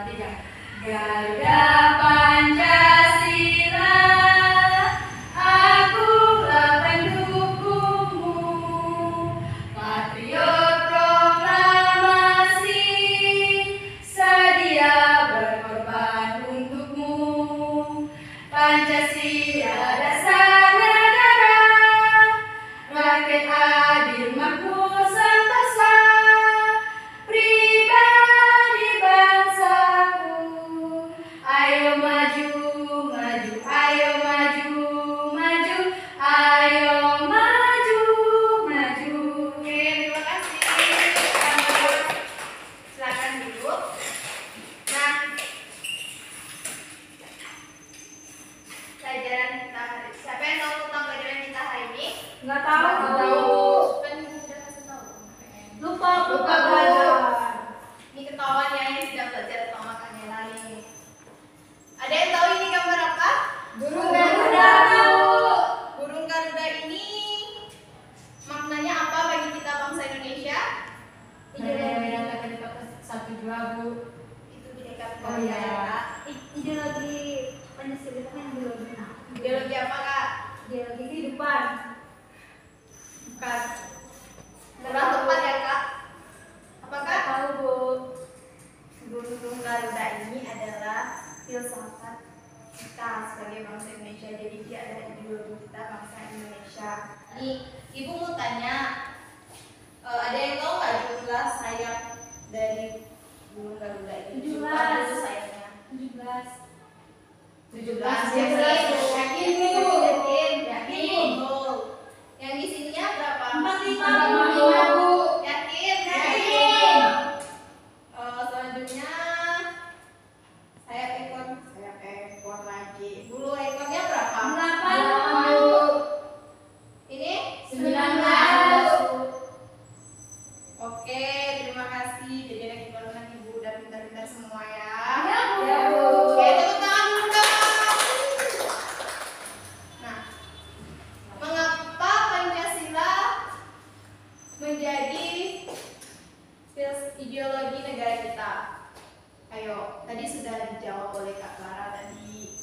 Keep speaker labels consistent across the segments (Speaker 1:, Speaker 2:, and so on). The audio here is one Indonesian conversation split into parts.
Speaker 1: 3. Garuda Pancasila, akulah pendukungmu, patriot proklamasi, sedia berkorban untukmu. Pancasila dasar negara, rakyat adil makmur sentosa, pribadi bangsaku. Ayo maju, maju, ayo maju, maju, ayo maju, maju. Oke, terima kasih. Silakan duduk. Nah, pelajaran kita hari, siapa yang tahu tentang pelajaran kita hari ini?
Speaker 2: Nggak tahu.
Speaker 1: Kan ibu udah kasih tahu.
Speaker 2: Lupa
Speaker 1: belajar. Ini ketahuan ya, ini sudah belajar atau makannya lagi. Ada yang tahu ini gambar apa?
Speaker 2: Burung Garuda.
Speaker 1: Burung Garuda ini maknanya apa bagi kita bangsa Indonesia?
Speaker 2: Beda-beda tadi pakai 1, 2, Bu.
Speaker 1: Itu bineka
Speaker 2: Oh,
Speaker 1: tunggal
Speaker 2: iya.
Speaker 1: ika, Kak.
Speaker 2: Ideologi Pancasila kan ideologi.
Speaker 1: Ideologi apa, Kak?
Speaker 2: Ideologi kehidupan.
Speaker 1: Bukan. Kurang tepat ya, Kak? Apakah?
Speaker 2: Tahu, Bu.
Speaker 1: Burung Garuda ini adalah filsafat kita sebagai bangsa Indonesia. Jadi dia adalah ideologi kita bangsa Indonesia. Nih, Ibu mau tanya, ada yang tahu nggak jumlah sayap dari burung Garuda ini?
Speaker 2: 17.
Speaker 1: Berapa itu sayapnya?
Speaker 2: 17.
Speaker 1: 17.
Speaker 2: 17.
Speaker 1: Yakin, Bu? Yakin. Betul. Yang di sininya berapa?
Speaker 2: 45, Bu.
Speaker 1: Yakin?
Speaker 2: Yakin.
Speaker 1: Selanjutnya sayap ekor lagi. Bulu ekornya berapa?
Speaker 2: 8, Bu.
Speaker 1: Ini
Speaker 2: 19.
Speaker 1: Oke, terima kasih. Jadi anak ibu Ibu udah pintar-pintar semua ya.
Speaker 2: Ya, Bu. Ya, Bu.
Speaker 1: Oke, tepuk tangan dulu dong. Nah, mengapa Pancasila menjadi ideologi negara kita? Ayo, tadi sudah dijawab oleh Kak Clara tadi.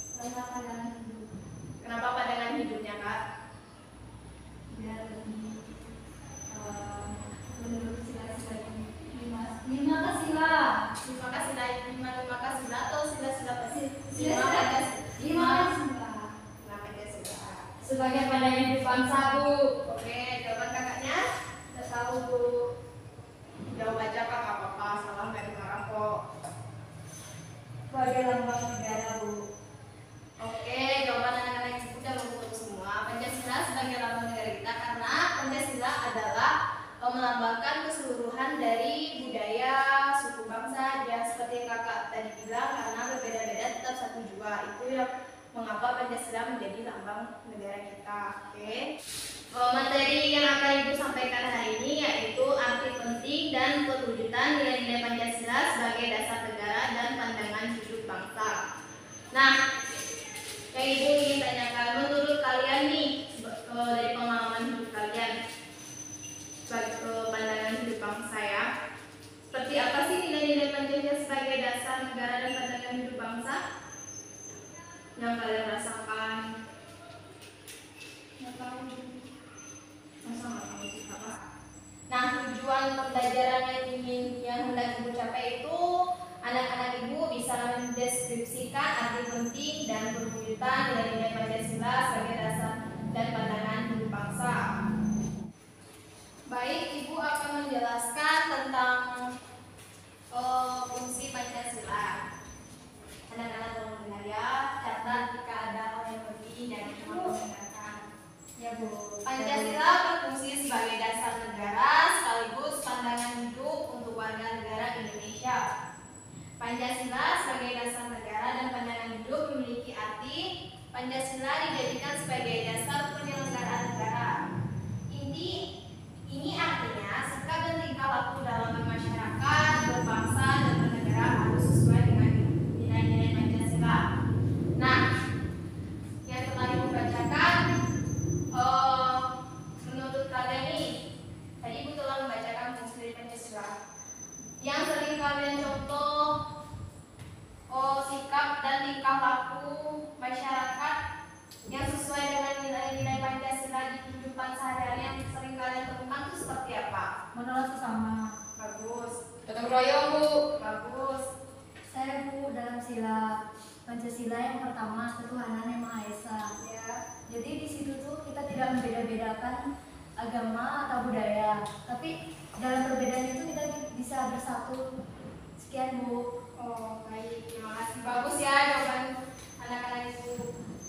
Speaker 1: Kenapa pandangan hidupnya, Kak?
Speaker 2: Biar lebih menurut sila-sila lima kasila
Speaker 1: Lima kasila atau sila-sila
Speaker 2: Sila-sila.
Speaker 1: Pancasila?
Speaker 2: kasila
Speaker 1: Pancasila.
Speaker 2: sebagai pandangan hidup bangsa, Bu.
Speaker 1: Oke, jawaban kakaknya?
Speaker 2: Tidak tahu, Bu.
Speaker 1: Jawab aja, Kak, nggak apa-apa. Salah nggak dimarah kok.
Speaker 2: Sebagai lambang negara, Bu.
Speaker 1: Oke, jawaban anak-anak ibu udah membentuk semua. Pancasila sebagai lambang negara kita karena Pancasila adalah melambangkan keseluruhan dari budaya suku bangsa. Ya seperti yang kakak tadi bilang, karena berbeda-beda tetap satu jua. Itu yang mengapa Pancasila menjadi lambang negara kita. Oke. Materi yang akan ibu sampaikan hari ini yaitu arti penting dan perwujudan nilai-nilai Pancasila sebagai dasar negara dan pandangan hidup bangsa. Nah, yang ibu ingin tanyakan, menurut kalian nih, dari pengalaman hidup kalian sebagai pandangan hidup bangsa ya, seperti apa sih nilai-nilai Pancasila sebagai dasar negara dan pandangan hidup bangsa yang kalian rasakan?
Speaker 2: Nggak tahu.
Speaker 1: Masa nggak tahu sih, Kak? Nah, tujuan pembelajaran yang hendak ibu capai itu anak-anak ibu bisa mendeskripsikan arti penting dan perwujudan nilai-nilai Pancasila sebagai dasar dan pandangan hidup bangsa. Baik, ibu akan menjelaskan tentang fungsi Pancasila. Anak-anak tolong dengar ya, catat jika ada hal yang penting dan mau mendengarkan.
Speaker 2: Ya, Bu.
Speaker 1: Pancasila berfungsi sebagai dasar negara sekaligus pandangan hidup untuk warga negara Indonesia. Pancasila sebagai dasar negara dan pandangan hidup memiliki arti Pancasila dijadikan sebagai dasar penyelenggaraan negara. Ini artinya sikap dan tingkah laku dalam bermasyarakat, berbangsa, dan bernegara harus sesuai dengan nilai-nilai Pancasila. Nah, yang telah ibu bacakan, menurut kalian nih, tadi ibu telah membacakan fungsi dari Pancasila. Yang sering kalian contoh
Speaker 2: mengenal sesama.
Speaker 1: Bagus.
Speaker 3: Gotong royong, Bu.
Speaker 1: Bagus.
Speaker 2: Saya Bu dalam sila Pancasila yang pertama ketuhanan yang Maha Esa.
Speaker 1: Ya.
Speaker 2: Jadi di situ tuh kita tidak membeda-bedakan agama atau budaya, tapi dalam perbedaan itu kita bisa bersatu. Sekian Bu.
Speaker 1: Oh, baik. Terima kasih. Bagus ya jawaban anak-anak Ibu.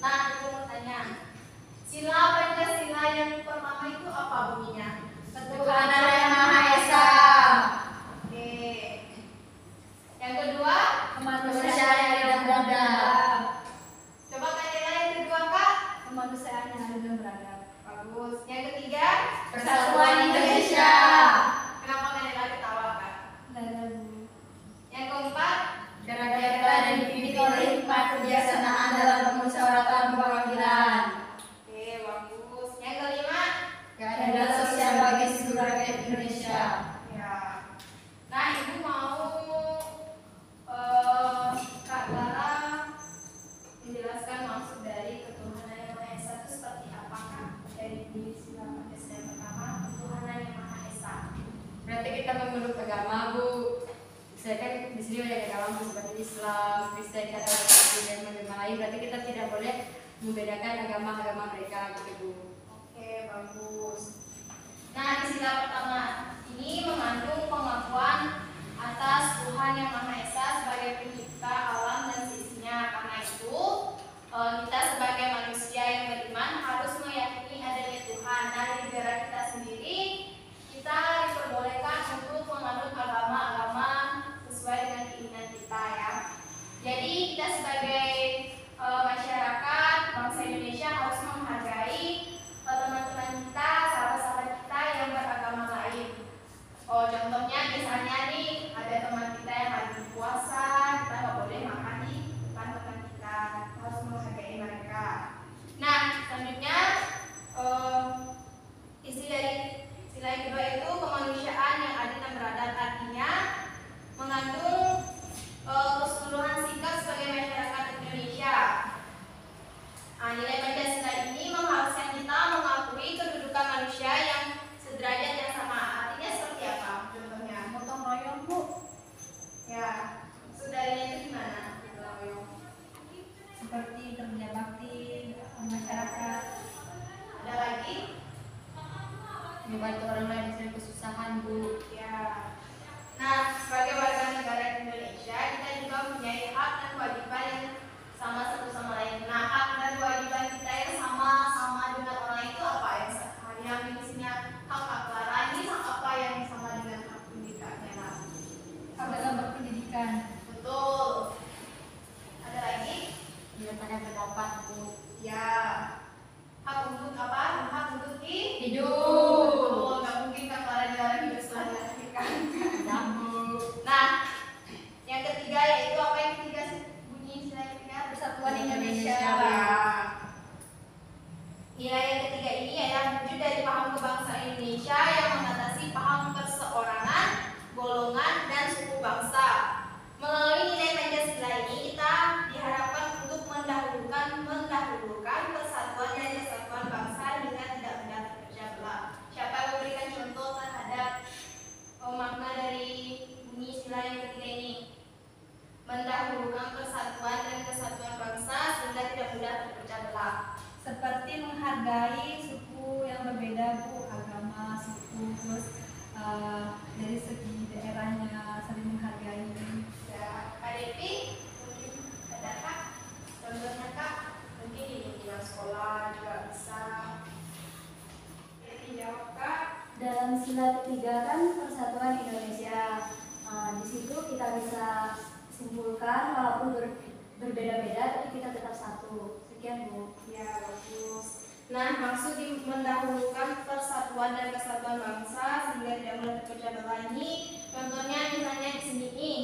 Speaker 1: Nah, aku mau tanya. Sila Pancasila yang pertama itu apa bunyinya?
Speaker 3: Ketuhanan yang Maha Esa.
Speaker 1: Oke. Yang kedua?
Speaker 3: Kemanusiaan yang tidak beradab.
Speaker 1: Coba Kak Nela yang kedua, Kak.
Speaker 2: Kemanusiaan yang adil dan beradab.
Speaker 1: Bagus. Yang ketiga?
Speaker 3: Persatuan Indonesia.
Speaker 1: Kenapa Kak Nela ketawa, Kak?
Speaker 2: Dan
Speaker 1: Yang keempat?
Speaker 3: Karena kita dididik oleh hikmat kebijaksanaan dalam permusyawaratan perwakilan.
Speaker 1: Oke, bagus. Yang kelima?
Speaker 3: Keadilan sosial bagi seluruh rakyat Indonesia.
Speaker 1: Ya. Nah, Ibu mau Kak Lara menjelaskan maksud dari ketuhanan yang Maha Esa itu seperti apakah dari sila Pancasila yang pertama ketuhanan yang Maha Esa.
Speaker 3: Berarti kita memeluk agama, Bu. Saya kan di sini banyak agama seperti Islam, Kristen, Katolik, dan agama lain. Berarti kita tidak boleh membedakan agama-agama mereka, gitu, Bu.
Speaker 1: Oke, bagus. Nah, di sila pertama ini mengandung pengakuan atas Tuhan yang Maha Esa sebagai pencipta alam dan seisinya. Karena itu, kita sebagai manusia yang beriman harus meyakini adanya Tuhan. Nah, di negara kita sendiri, kita diperbolehkan untuk menganut agama-agama sesuai dengan keinginan kita ya. Jadi, kita sebagai masyarakat bangsa Indonesia harus menghargai teman-teman kita, sahabat-sahabat kita yang beragama lain. Oh, contohnya misalnya nih ada teman kita yang lagi puasa, kita nggak boleh makan di depan teman kita, harus menghargai mereka. Nah, selanjutnya isi dari sila yang kedua itu kemanusiaan yang adil dan beradab, artinya mengandung keseluruhan sikap sebagai masyarakat Indonesia. Nah, nilai Pancasila ini mengharuskan kita mengakui kedudukan manusia yang sederajat yang sama. Artinya seperti apa? Contohnya,
Speaker 2: gotong royong Bu.
Speaker 1: ya, saudaranya itu gimana? Gotong royong.
Speaker 2: Seperti kerja bakti masyarakat.
Speaker 1: Ada lagi?
Speaker 3: Membantu orang lain yang kesusahan, Bu.
Speaker 1: Ya. Nah, sebagai warga negara Indonesia, kita juga mempunyai hak dan kewajiban yang sama satu sama lain. Nah, hak dan kewajiban kita yang sama dengan orang itu apa yang di sini hak Clara ini hak apa yang sama dengan hak pendidikannya? Nah,
Speaker 2: Hak dalam berpendidikan.
Speaker 1: betul. Ada lagi?
Speaker 3: Menyatakan pendapat, Bu.
Speaker 1: Ya. Hak untuk apa? Hak untuk
Speaker 3: Hidup.
Speaker 1: Betul. Nggak mungkin Kak Clara dilarang hidup setelah dilahirkan.
Speaker 3: Ya, Bu.
Speaker 1: Nah, yang ketiga yaitu apa yang ketiga sih? Bunyi sila yang ketiga?
Speaker 2: Persatuan Indonesia.
Speaker 1: Ya. Nilai yang ketiga ini adalah wujud dari paham kebangsaan Indonesia yang mengatasi paham perseorangan, golongan, dan suku bangsa. Melalui nilai Pancasila ini kita diharapkan untuk mendahulukan persatuan dan kesatuan bangsa dengan tidak benar terpecah belah. Siapa yang memberikan contoh terhadap makna dari bunyi sila yang ketiga ini? Mendahulukan persatuan dan kesatuan bangsa sehingga tidak mudah terpecah belah.
Speaker 2: Seperti menghargai suku yang berbeda Bu, agama, suku, terus dari segi daerahnya saling menghargai.
Speaker 1: Ya, Kak Devi, mungkin ada Kak, contohnya Kak, mungkin di lingkungan sekolah juga bisa. Devi jawab Kak.
Speaker 2: Dalam sila ketiga kan Persatuan Indonesia. Di situ kita bisa simpulkan walaupun berbeda-beda tapi kita tetap satu. Sekian Bu.
Speaker 1: Ya, bagus. Nah, maksud mendahulukan persatuan dan kesatuan bangsa sehingga tidak mudah terpecah belah ini, contohnya misalnya di sini nih,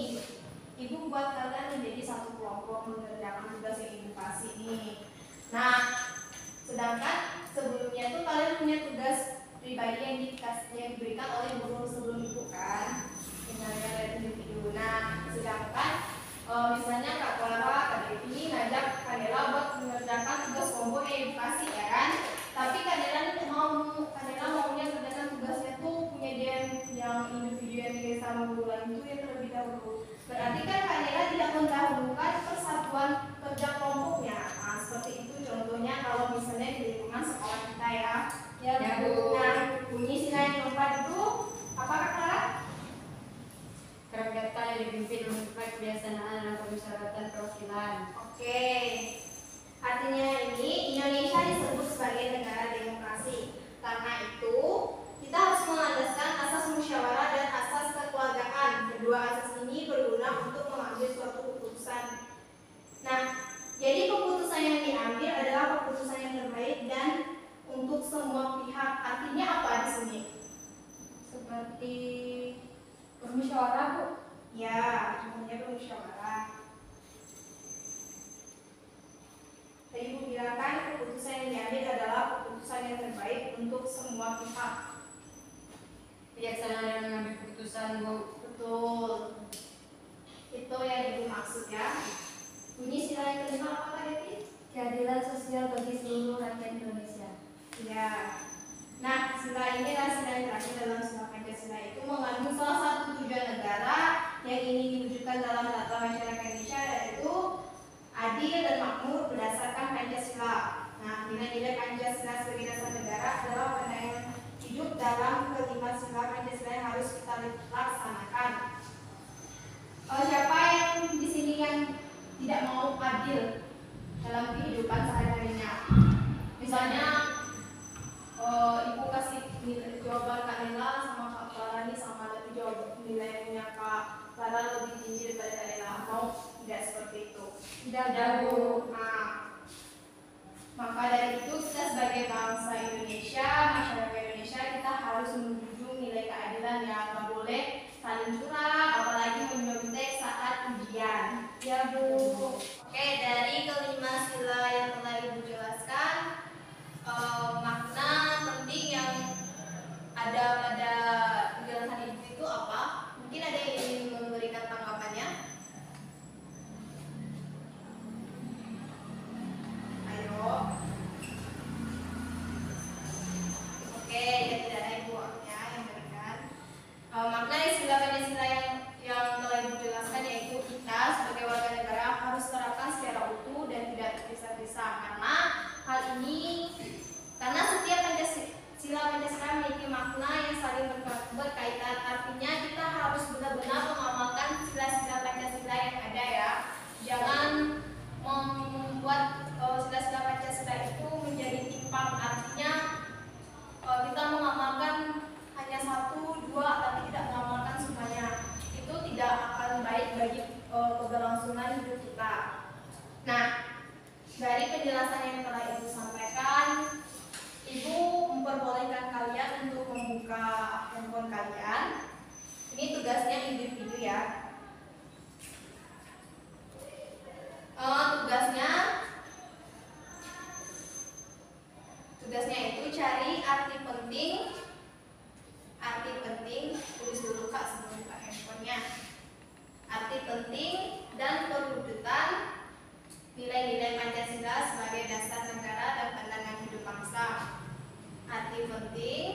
Speaker 1: Ibu buat kalian menjadi satu kelompok mengerjakan tugas yang inovasi nih. Nah, sedangkan sebelumnya tuh kalian punya tugas pribadi yang diberikan oleh guru sebelum Ibu kan, misalnya dari individu. Nah, sedangkan misalnya Kak Clara, Kak Devi ngajak Kak Dela buat mengerjakan tugas kelompok edukasi ya kan. Tapi Kak Dela maunya kerjakan tugasnya tuh punya dia yang dahulu. Berarti kan Kak Nela tidak mendahulukan persatuan kerja kelompoknya. Nah, seperti itu contohnya kalau misalnya di lingkungan sekolah kita ya.
Speaker 2: Ya, Bu.
Speaker 1: Nah, bunyi sila yang keempat itu apa Kak Clara?
Speaker 3: Kerakyatan yang dipimpin oleh kebiasaan dan permusyawaratan perwakilan.
Speaker 1: Oke. Artinya ini Indonesia disebut sebagai negara demokrasi. Karena itu kita harus mengandaskan asas musyawarah dan asas kekeluargaan. Kedua asas ini berguna untuk mengambil suatu keputusan. Nah, jadi keputusan yang diambil adalah keputusan yang terbaik dan untuk semua pihak. Artinya apa di sini?
Speaker 2: Seperti bermusyawarah, Bu.
Speaker 1: Ya, contohnya bermusyawarah. Tadi Ibu bilang kan keputusan yang diambil adalah keputusan yang terbaik untuk semua pihak.
Speaker 3: Bijaksana dalam mengambil keputusan, Bu.
Speaker 1: Betul. Itu yang Ibu maksud ya. Bunyi sila yang kelima apa tadi?
Speaker 2: Keadilan sosial bagi seluruh rakyat Indonesia.
Speaker 1: Ya. Nah, sila ini adalah sila yang terakhir dalam sila Pancasila itu mengandung salah satu tujuan negara yang ingin diwujudkan dalam tata masyarakat Indonesia, yaitu adil dan makmur berdasarkan Pancasila. Nah, nilai-nilai Pancasila sebagai dasar negara adalah pandangan hidup dalam kelima sila Pancasila yang harus kita laksanakan. Siapa yang di sini yang tidak mau adil dalam kehidupan sehari-harinya? Misalnya, Ibu kasih jawaban Kak Nela sama Kak Clara nih sama, tapi jawab nilainya Kak Clara lebih tinggi daripada Kak Nela. Mau tidak seperti itu?
Speaker 2: Tidak, Bu.
Speaker 1: Nah, maka dari itu kita sebagai bangsa Indonesia, masyarakat Indonesia, kita harus menjunjung nilai keadilan yang nggak boleh saling curang, apalagi menyontek saat ujian.
Speaker 2: Ya, Bu.
Speaker 1: Oke, dari kelima sila yang telah Ibu jelaskan, makna penting yang ada pada penjelasan Ibu itu apa? Mungkin ada yang ingin memberikan tanggapannya? Ayo. Oke, ya tidak ada Ibu ya yang berikan. Makna istilah Pancasila yang telah Ibu jelaskan yaitu kita sebagai warga negara harus terapkan secara utuh dan tidak terpisah-pisah, karena hal ini setiap Pancasila memiliki makna yang saling berkaitan. Artinya kita harus benar-benar mengamalkan sila-sila Pancasila yang ada ya. Jangan membuat sila-sila Pancasila itu menjadi timpang. Artinya kita mengamalkan hanya satu, dua, tapi tidak mengamalkan semuanya. Itu tidak akan baik bagi keberlangsungan hidup kita. Nah, dari penjelasan yang telah Ibu sampaikan, Ibu memperbolehkan kalian untuk membuka handphone kalian. Ini tugasnya individu ya. Tugasnya itu cari arti penting, tulis dulu Kak sebelum buka handphonenya. Arti penting dan perwujudan nilai-nilai Pancasila sebagai dasar negara dan pandangan hidup bangsa. Arti penting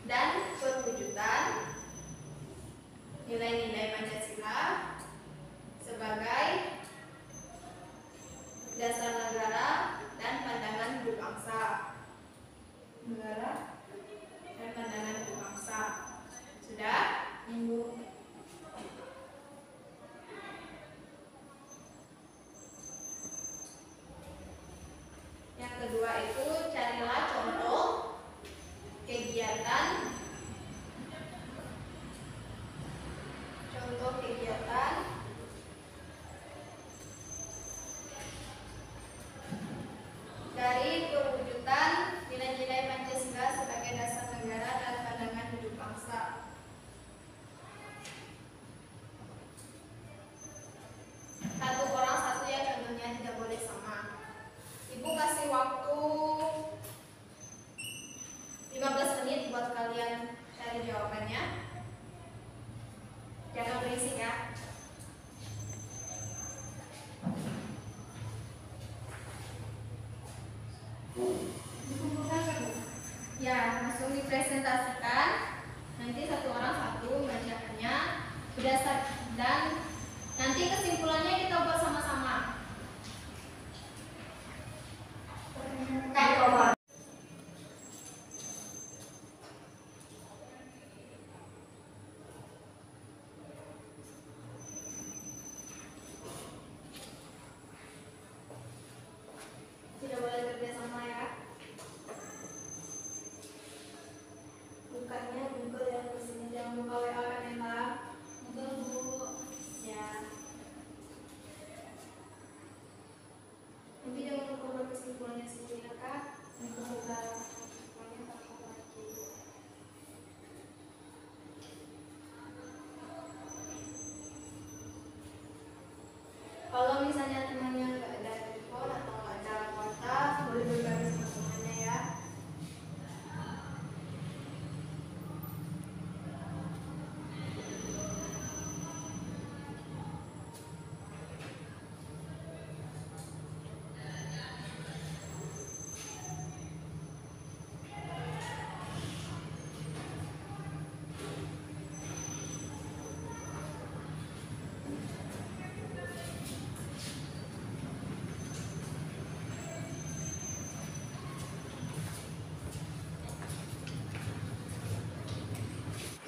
Speaker 1: dan perwujudan nilai-nilai Pancasila sebagai dasar negara dan pandangan hidup bangsa. Negara dan pandangan hidup bangsa. Sudah? Ibu. Yang kedua itu carilah contoh kegiatan dari perwujudan nilai-nilai Pancasila sebagai dasar negara dan pandangan hidup bangsa. Satu orang satu ya, contohnya tidak boleh sama. Ibu kasih waktu 15 menit buat kalian cari jawabannya. Jangan berisik ya. Ya, langsung dipresentasikan. Nanti satu orang satu membacakannya. berdasar dan nanti kesimpulannya kita buat sama-sama. Tidak boleh kerja sama ya. Bukannya Google yang kesini, jangan buka WA kan ya Mbak. Google Bu. Ya. Nanti jangan lupa buat kesimpulannya sendiri ya Kak. Semoga kesimpulannya tak lagi. Kalau misalnya temannya nggak ada handphone atau nggak ada kuota, boleh berbagi sama temannya ya.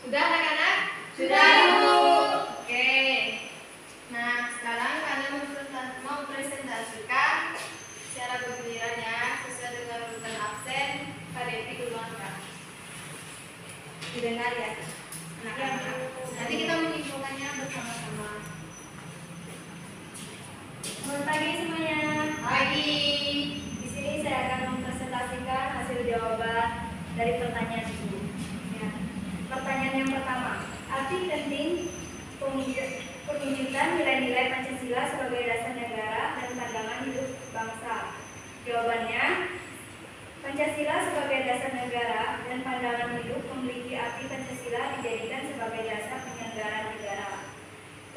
Speaker 1: Sudah anak-anak? Sudah Ibu. Oke. Nah, sekarang kalian mau presentasikan secara bergiliran ya, sesuai dengan urutan absen. Kak Devi duluan Kak. Didengar ya? Anak-anak. Nanti kita menyimpulkannya bersama-sama.
Speaker 2: Selamat pagi semuanya.
Speaker 1: Pagi.
Speaker 2: Di sini saya akan mempresentasikan hasil jawaban dari pertanyaan ini. Ya. Pertanyaan yang pertama, arti penting perwujudan nilai-nilai Pancasila sebagai dasar negara dan pandangan hidup bangsa. Jawabannya, Pancasila sebagai dasar negara dan pandangan hidup memiliki arti Pancasila dijadikan sebagai dasar penyelenggaraan negara.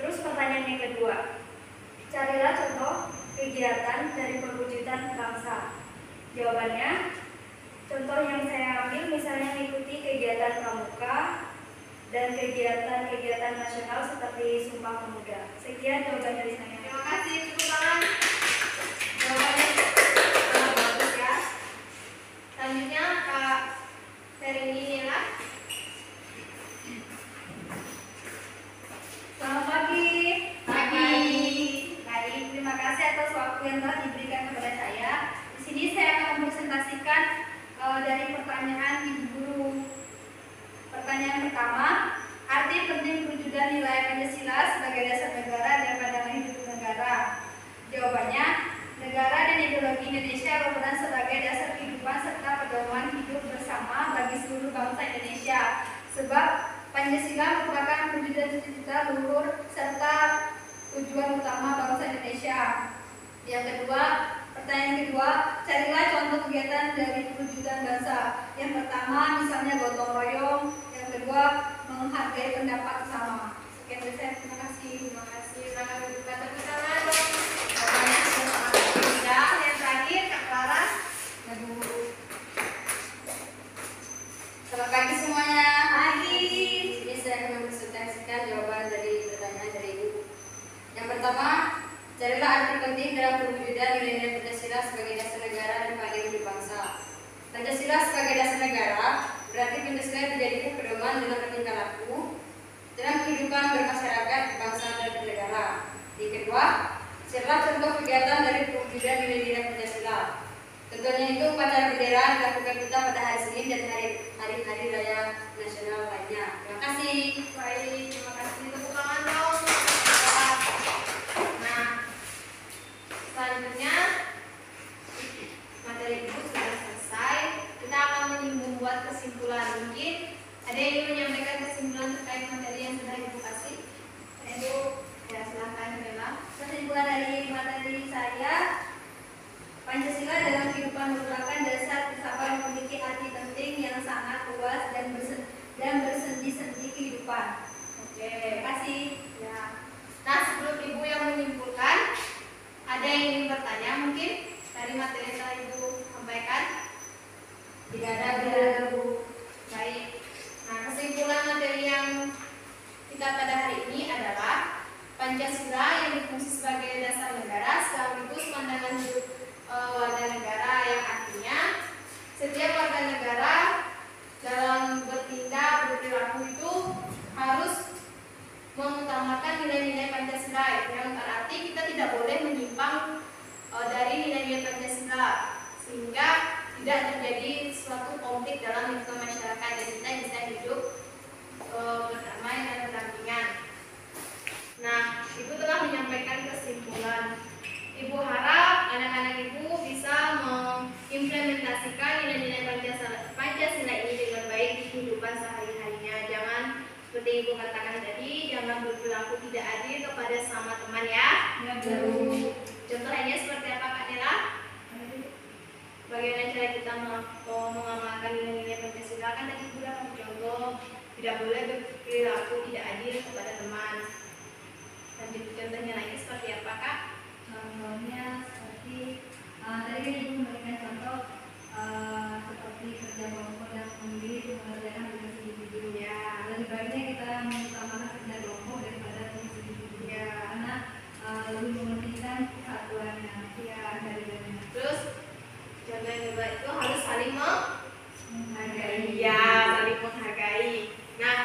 Speaker 2: Terus pertanyaan yang kedua, carilah contoh kegiatan dari perwujudan bangsa. Jawabannya, contoh yang saya ambil misalnya mengikuti kegiatan pramuka dan kegiatan-kegiatan nasional seperti Sumpah Pemuda. Sekian jawaban dari saya.
Speaker 1: Terima kasih, tepuk tangan. Jawabannya sangat bagus ya. Selanjutnya Kak Ferini Nila.
Speaker 2: Selamat pagi.
Speaker 1: Pagi.
Speaker 2: Baik, terima kasih atas waktu yang telah diberikan kepada saya. Di sini saya akan mempresentasikan dari pertanyaan Ibu Guru. Pertanyaan pertama, arti penting perwujudan nilai Pancasila sebagai dasar negara dan pandangan hidup negara. Jawabannya, negara dan ideologi Indonesia berperan sebagai dasar kehidupan serta pedoman hidup bersama bagi seluruh bangsa Indonesia. Sebab Pancasila merupakan perwujudan cita-cita luhur serta tujuan utama bangsa Indonesia. Yang kedua, pertanyaan kedua, carilah contoh kegiatan dari perwujudan bangsa. Yang pertama, misalnya gotong royong. Yang kedua, menghargai pendapat sesama. Sekian dari saya, terima kasih.
Speaker 1: Terima kasih. Selamat berbuka tepuk tangan dong. Jawabannya sudah sangat bagus ya. Yang terakhir Kak Clara.
Speaker 3: Aduh. Selamat pagi semuanya.
Speaker 2: Pagi.
Speaker 3: Di sini saya akan mempresentasikan jawaban dari pertanyaan dari Ibu. Yang pertama, carilah arti penting dalam perwujudan nilai-nilai Pancasila sebagai dasar negara dan pandangan hidup bangsa. Pancasila sebagai dasar negara berarti Pancasila dijadikan pedoman dalam bertingkah laku dalam kehidupan bermasyarakat, bangsa dan bernegara. Yang kedua, carilah contoh kegiatan dari perwujudan nilai-nilai Pancasila. Contohnya itu upacara bendera dilakukan kita pada hari Senin dan hari-hari raya nasional lainnya. Terima kasih.
Speaker 1: Baik, terima kasih. Tepuk tangan dong. Nah, selanjutnya materi ibu sudah selesai. Kita akan membuat kesimpulan. Mungkin ada yang ingin menyampaikan kesimpulan terkait materi yang sudah ibu kasih. Ibu, ya silahkan Bella.
Speaker 2: Kesimpulan dari materi saya, Pancasila dalam kehidupan merupakan dasar filsafat yang memiliki arti penting yang sangat luas dan bersendi-sendi kehidupan.
Speaker 1: Oke,
Speaker 2: Terima kasih.
Speaker 1: ya. Nah, sebelum ibu yang menyimpulkan, ada yang ingin bertanya mungkin dari materi yang telah ibu sampaikan?
Speaker 3: Tidak ada
Speaker 1: Bu. Baik. Nah, kesimpulan materi yang kita pada hari ini Pancasila yang berfungsi sebagai dasar negara sekaligus pandangan hidup warga negara, yang artinya setiap warga negara dalam bertindak berperilaku itu harus mengutamakan nilai-nilai Pancasila, yang berarti kita tidak boleh menyimpang dari nilai-nilai Pancasila sehingga tidak terjadi suatu konflik dalam lingkungan masyarakat dan kita bisa hidup berdamai dan berdampingan. Nah, Ibu telah menyampaikan kesimpulan. Ibu harap anak-anak Ibu bisa mengimplementasikan nilai-nilai Pancasila ini dengan baik di kehidupan sehari-harinya. Jangan seperti Ibu katakan tadi, jangan berperilaku tidak adil kepada sama teman ya. Contoh lainnya seperti apa Kak Nela? Bagaimana cara kita mengamalkan nilai-nilai Pancasila? Kan tadi Ibu sudah contoh, tidak boleh berperilaku tidak adil kepada teman. Dan contohnya lagi seperti apa Kak?
Speaker 2: Contohnya seperti tadi kan Ibu memberikan contoh seperti kerja kelompok dan memilih mengerjakan tugas individu.
Speaker 1: Ya.
Speaker 2: Lebih baiknya kita mengutamakan kerja kelompok daripada tugas individu.
Speaker 1: Ya.
Speaker 2: Karena lebih mementingkan kesatuannya.
Speaker 1: Ya.
Speaker 2: Dari
Speaker 1: Terus contoh yang kedua itu harus saling
Speaker 2: menghargai.
Speaker 1: ya, saling menghargai. Nah,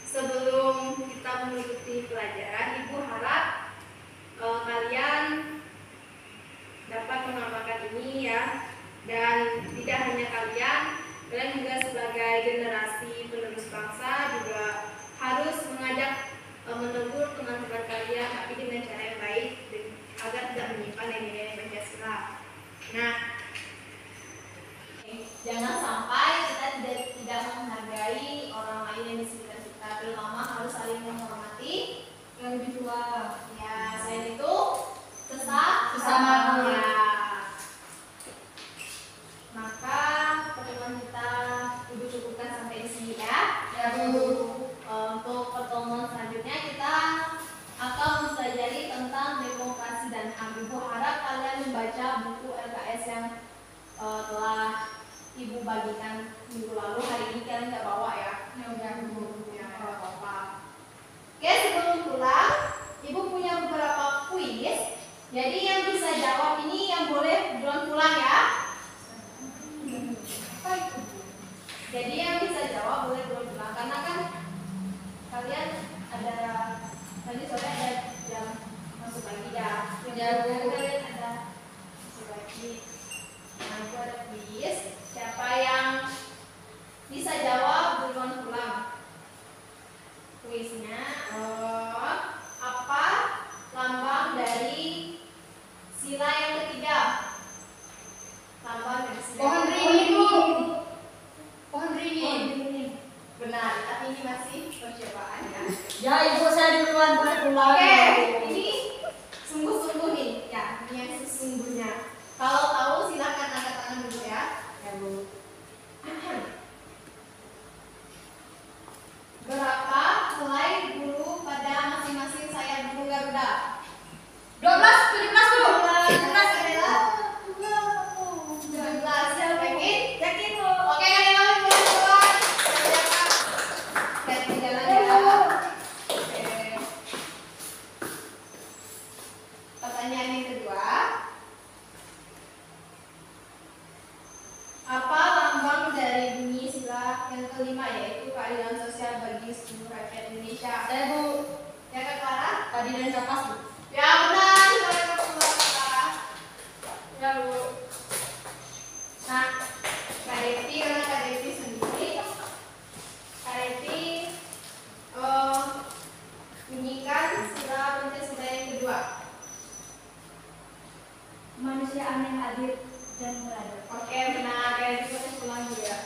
Speaker 1: sebelum kita mengikuti pelajaran, Ibu harap kalian dapat mengamalkan ini ya. Dan tidak hanya kalian juga sebagai generasi penerus bangsa juga harus mengajak menegur teman-teman kalian, tapi dengan cara yang baik agar tidak menyimpang dari nilai Pancasila. Nah, jangan sampai kita tidak menghargai orang lain yang di sekitar kita, terutama harus saling menghormati yang lebih tua. Ya, selain itu sesama ya. Maka pertemuan kita Ibu cukupkan sampai di sini ya. Untuk pertemuan selanjutnya kita akan mempelajari tentang demokrasi dan HAM. Ibu harap kalian membaca buku LKS yang telah Ibu bagikan minggu lalu. Hari ini kalian nggak bawa ya? Ya, nggak apa-apa. Oke, sebelum pulang, Ibu punya beberapa kuis. Jadi yang bisa jawab ini yang boleh duluan pulang ya. Jadi yang bisa jawab boleh duluan pulang, karena kan kalian ada tadi sore ada jam masuk lagi ya. Yang kalian ada masuk lagi. Nah, itu ada kuis. Siapa yang bisa jawab duluan pulang? Kuisnya apa lambang dari sila yang ketiga? Lambang dari sila
Speaker 3: Pohon
Speaker 1: yang
Speaker 3: beringin,
Speaker 1: ketiga.
Speaker 3: Bu. Pohon beringin.
Speaker 1: Benar, tapi ini masih percobaan ya.
Speaker 3: Ya, Ibu saya duluan boleh pulang.
Speaker 1: Oke, ini sungguh-sungguh nih, ya, ini yang sesungguhnya. Kalau tahu silakan angkat tangan dulu ya.
Speaker 3: Ya, Bu.
Speaker 1: Berapa helai guru pada masing-masing sayap burung Garuda?
Speaker 3: 12, 17, Bu.
Speaker 1: 17 adalah 17. Yakin? Yakin, Bu. Oke, kalian boleh keluar. Siap-siap. Lihat jalan ya. Oke. Pertanyaan yang kedua. Apa lambang dari bunyi sila yang kelima, yaitu keadilan sosial bagi seluruh rakyat Indonesia?
Speaker 3: Saya, Bu.
Speaker 1: Ya Kak Clara?
Speaker 3: Tadi dan kapas, Bu.
Speaker 1: Ya benar, silakan keluar. Ya Bu. Nah, Kak Devi, karena Kak Devi sendiri, Kak Devi bunyikan sila Pancasila yang kedua.
Speaker 2: Kemanusiaan yang adil dan beradab.
Speaker 1: Oke, benar. Kak Devi boleh pulang dulu ya.